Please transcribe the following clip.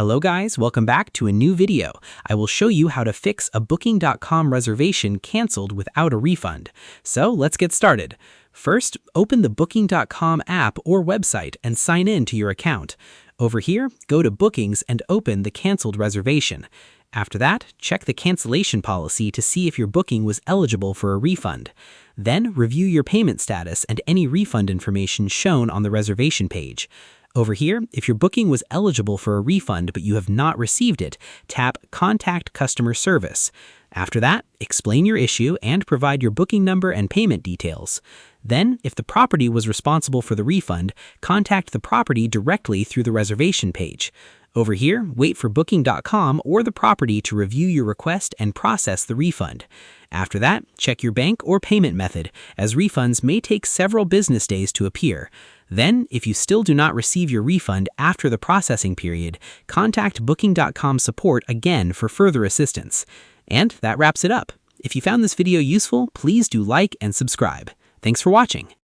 Hello guys, welcome back to a new video. I will show you how to fix a Booking.com reservation canceled without a refund. So let's get started. First, open the Booking.com app or website and sign in to your account. Over here, go to Bookings and open the canceled reservation. After that, check the cancellation policy to see if your booking was eligible for a refund. Then, review your payment status and any refund information shown on the reservation page. Over here, if your booking was eligible for a refund but you have not received it, tap Contact Customer Service. After that, explain your issue and provide your booking number and payment details. Then, if the property was responsible for the refund, contact the property directly through the reservation page. Over here, wait for Booking.com or the property to review your request and process the refund. After that, check your bank or payment method, as refunds may take several business days to appear. Then, if you still do not receive your refund after the processing period, contact Booking.com support again for further assistance. And that wraps it up. If you found this video useful, please do like and subscribe. Thanks for watching.